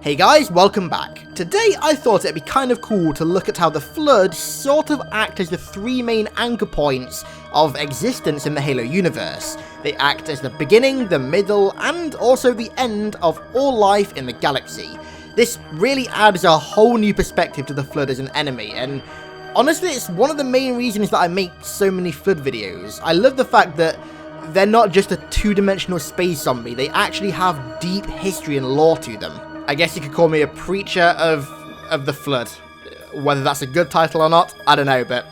Hey guys, welcome back. Today I thought it'd be kind of cool to look at how the Flood sort of act as the three main anchor points of existence in the Halo universe. They act as the beginning, the middle, and also the end of all life in the galaxy. This really adds a whole new perspective to the Flood as an enemy, and honestly it's one of the main reasons that I make so many Flood videos. I love the fact that they're not just a two-dimensional space zombie, they actually have deep history and lore to them. I guess you could call me a preacher of the Flood. Whether that's a good title or not, I don't know, but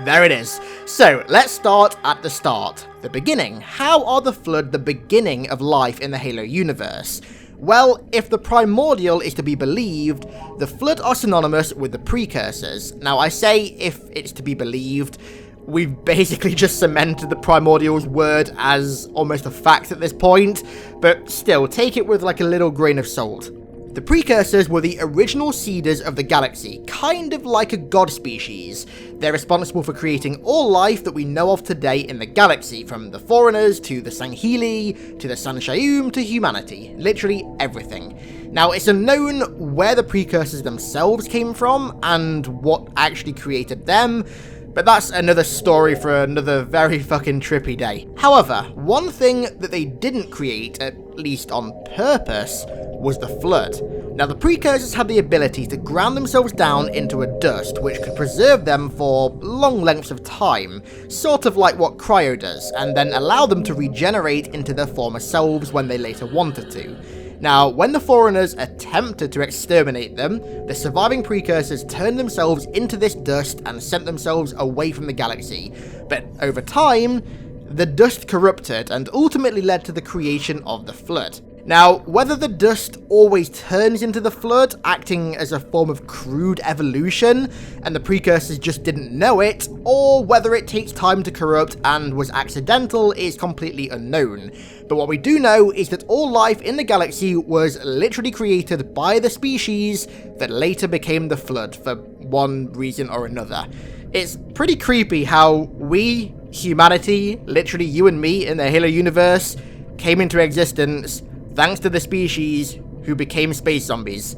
there it is. So, let's start at the start. The beginning. How are the Flood the beginning of life in the Halo universe? Well, if the primordial is to be believed, the Flood are synonymous with the precursors. Now, I say if it's to be believed, we've basically just cemented the primordial's word as almost a fact at this point, but still, take it with like a little grain of salt. The precursors were the original seeders of the galaxy, kind of like a god species. They're responsible for creating all life that we know of today in the galaxy, from the Forerunners to the Sangheili to the Sanshayum to humanity, literally everything. Now, it's unknown where the precursors themselves came from and what actually created them, but that's another story for another very fucking trippy day. However, one thing that they didn't create, at least on purpose, was the Flood. Now, the precursors had the ability to ground themselves down into a dust, which could preserve them for long lengths of time, sort of like what cryo does, and then allow them to regenerate into their former selves when they later wanted to. Now, when the Forerunners attempted to exterminate them, the surviving precursors turned themselves into this dust and sent themselves away from the galaxy. But over time, the dust corrupted and ultimately led to the creation of the Flood. Now, whether the dust always turns into the Flood, acting as a form of crude evolution, and the precursors just didn't know it, or whether it takes time to corrupt and was accidental is completely unknown. But what we do know is that all life in the galaxy was literally created by the species that later became the Flood for one reason or another. It's pretty creepy how we, humanity, literally you and me in the Halo universe, came into existence thanks to the species who became space zombies.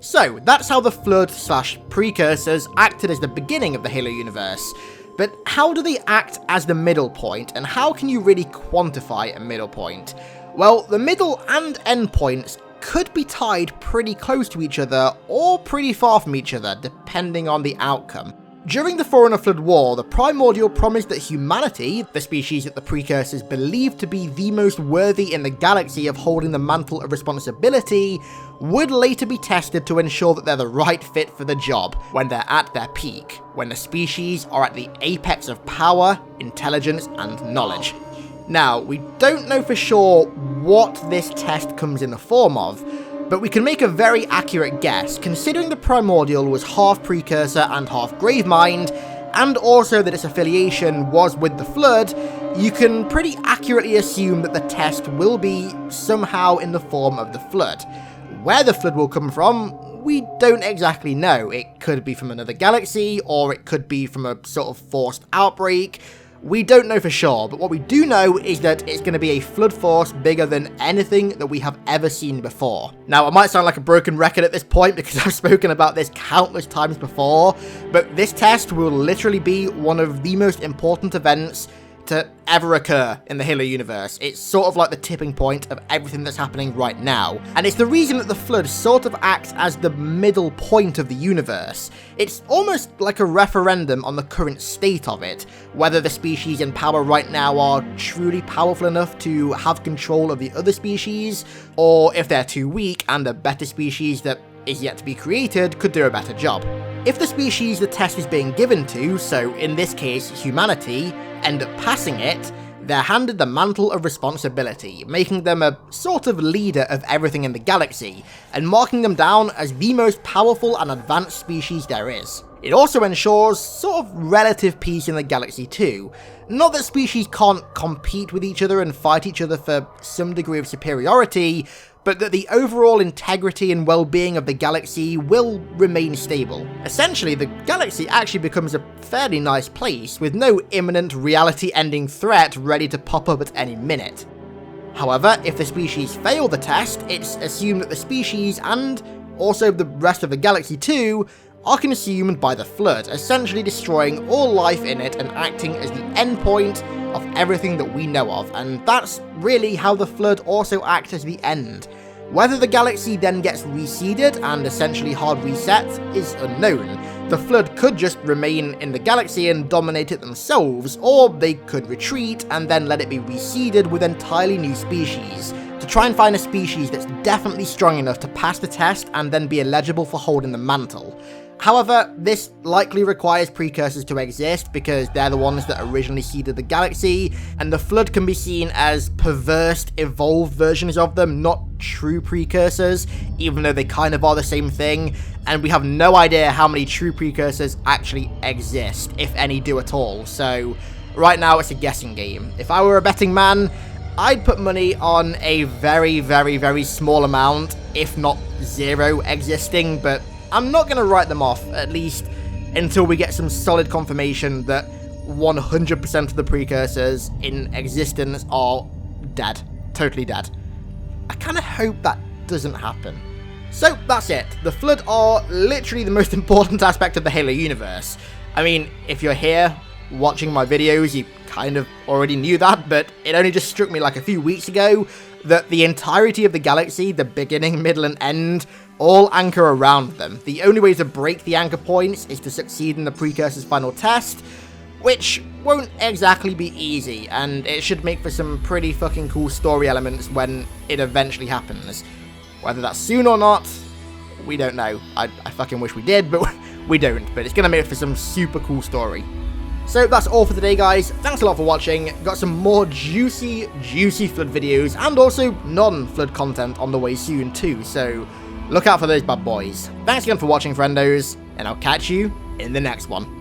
So, that's how the Flood/precursors acted as the beginning of the Halo universe. But how do they act as the middle point, and how can you really quantify a middle point? Well, the middle and end points could be tied pretty close to each other, or pretty far from each other, depending on the outcome. During the Forerunner-Flood War, the Primordial promised that humanity, the species that the precursors believed to be the most worthy in the galaxy of holding the mantle of responsibility, would later be tested to ensure that they're the right fit for the job when they're at their peak, when the species are at the apex of power, intelligence, and knowledge. Now, we don't know for sure what this test comes in the form of, but we can make a very accurate guess, considering the Primordial was half Precursor and half Gravemind, and also that its affiliation was with the Flood. You can pretty accurately assume that the test will be somehow in the form of the Flood. Where the Flood will come from, we don't exactly know. It could be from another galaxy, or it could be from a sort of forced outbreak. We don't know for sure, but what we do know is that it's going to be a Flood force bigger than anything that we have ever seen before. Now, I might sound like a broken record at this point because I've spoken about this countless times before, but this test will literally be one of the most important events to ever occur in the Halo universe. It's sort of like the tipping point of everything that's happening right now, and it's the reason that the Flood sort of acts as the middle point of the universe. It's almost like a referendum on the current state of it, whether the species in power right now are truly powerful enough to have control of the other species, or if they're too weak and a better species that is yet to be created could do a better job. If the species the test is being given to, so in this case humanity, end up passing it, they're handed the mantle of responsibility, making them a sort of leader of everything in the galaxy, and marking them down as the most powerful and advanced species there is. It also ensures sort of relative peace in the galaxy too. Not that species can't compete with each other and fight each other for some degree of superiority, but that the overall integrity and well-being of the galaxy will remain stable. Essentially, the galaxy actually becomes a fairly nice place, with no imminent reality-ending threat ready to pop up at any minute. However, if the species fail the test, it's assumed that the species, and also the rest of the galaxy too, are consumed by the Flood, essentially destroying all life in it and acting as the endpoint of everything that we know of, and that's really how the Flood also acts as the end. Whether the galaxy then gets reseeded and essentially hard reset is unknown. The Flood could just remain in the galaxy and dominate it themselves, or they could retreat and then let it be reseeded with entirely new species, to try and find a species that's definitely strong enough to pass the test and then be eligible for holding the mantle. However, this likely requires precursors to exist because they're the ones that originally seeded the galaxy, and the Flood can be seen as perverse, evolved versions of them, not true precursors, even though they kind of are the same thing, and we have no idea how many true precursors actually exist, if any do at all, so right now it's a guessing game. If I were a betting man, I'd put money on a very, very, very small amount, if not zero existing, but I'm not going to write them off, at least until we get some solid confirmation that 100% of the precursors in existence are dead. Totally dead. I kind of hope that doesn't happen. So that's it. The Flood are literally the most important aspect of the Halo universe. I mean, if you're here watching my videos, you kind of already knew that, but it only just struck me like a few weeks ago that the entirety of the galaxy, the beginning, middle, and end, all anchor around them. The only way to break the anchor points is to succeed in the Precursor's final test, which won't exactly be easy, and it should make for some pretty fucking cool story elements when it eventually happens. Whether that's soon or not, we don't know. I fucking wish we did, but we don't. But it's gonna make for some super cool story. So that's all for today, guys. Thanks a lot for watching. Got some more juicy Flood videos and also non-Flood content on the way soon too, so look out for those bad boys. Thanks again for watching, friendos, and I'll catch you in the next one.